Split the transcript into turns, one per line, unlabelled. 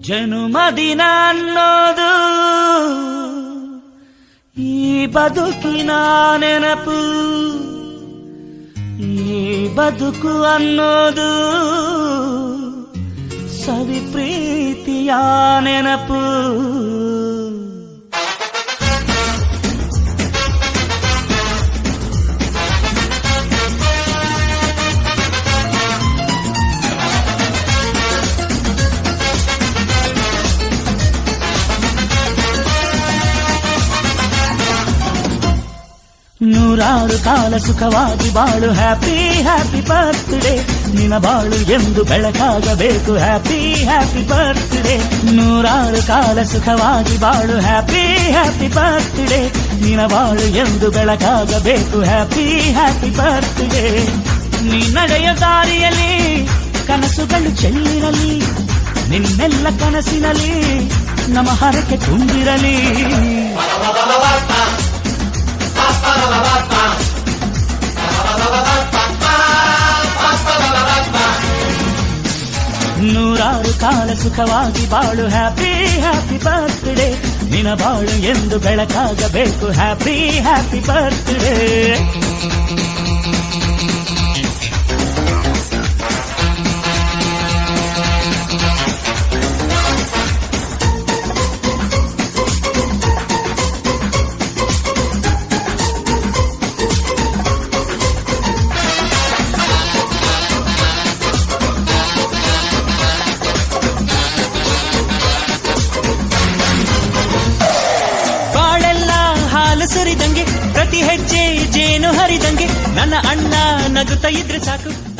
ಜನುಮದಿನ ಅನ್ನೋದು ಈ ಬದುಕಿನ ನೆನಪು, ಈ ಬದುಕು ಅನ್ನೋದು ಸವಿ ಪ್ರೀತಿಯ ನೆನಪು. ನೂರಾರು ಕಾಲ ಸುಖವಾಗಿ ಬಾಳು, ಹ್ಯಾಪಿ ಹ್ಯಾಪಿ ಬರ್ತ್ಡೇ. ನಿನ್ನ ಬಾಳು ಎಂದು ಬೆಳಕಾಗಬೇಕು, ಹ್ಯಾಪಿ ಹ್ಯಾಪಿ ಬರ್ತ್ಡೇ. ನೂರಾರು ಕಾಲ ಸುಖವಾಗಿ ಬಾಳು, ಹ್ಯಾಪಿ ಹ್ಯಾಪಿ ಬರ್ತ್ಡೇ. ನಿನ್ನ ಬಾಳು ಎಂದು ಬೆಳಕಾಗಬೇಕು, ಹ್ಯಾಪಿ ಹ್ಯಾಪಿ ಬರ್ತ್ಡೇ. ನೀ ನಡೆಯ ದಾರಿಯಲ್ಲಿ ಕನಸುಗಳು ಚೆಲ್ಲಿರಲಿ, ನಿನ್ನೆಲ್ಲ ಕನಸಿನಲ್ಲಿ ನಮ್ಮ ಹರಕೆ ತುಂಬಿರಲಿ. ನೂರಾರು ಕಾಲ ಸುಖವಾಗಿ ಬಾಳು, ಹ್ಯಾಪಿ ಹ್ಯಾಪಿ ಬರ್ತ್ಡೇ. ನಿನ್ನ ಬಾಳು ಎಂದು ಬೆಳಕಾಗಬೇಕು, ಹ್ಯಾಪಿ ಹ್ಯಾಪಿ ಬರ್ತ್ಡೇ. ಸುರಿದಂಗೆ ಪ್ರತಿ ಹೆಜ್ಜೆ ಜೇನು ಹರಿದಂಗೆ ನನ್ನ ಅಣ್ಣ ನಗುತ್ತಾ ಇದ್ರೆ ಸಾಕು.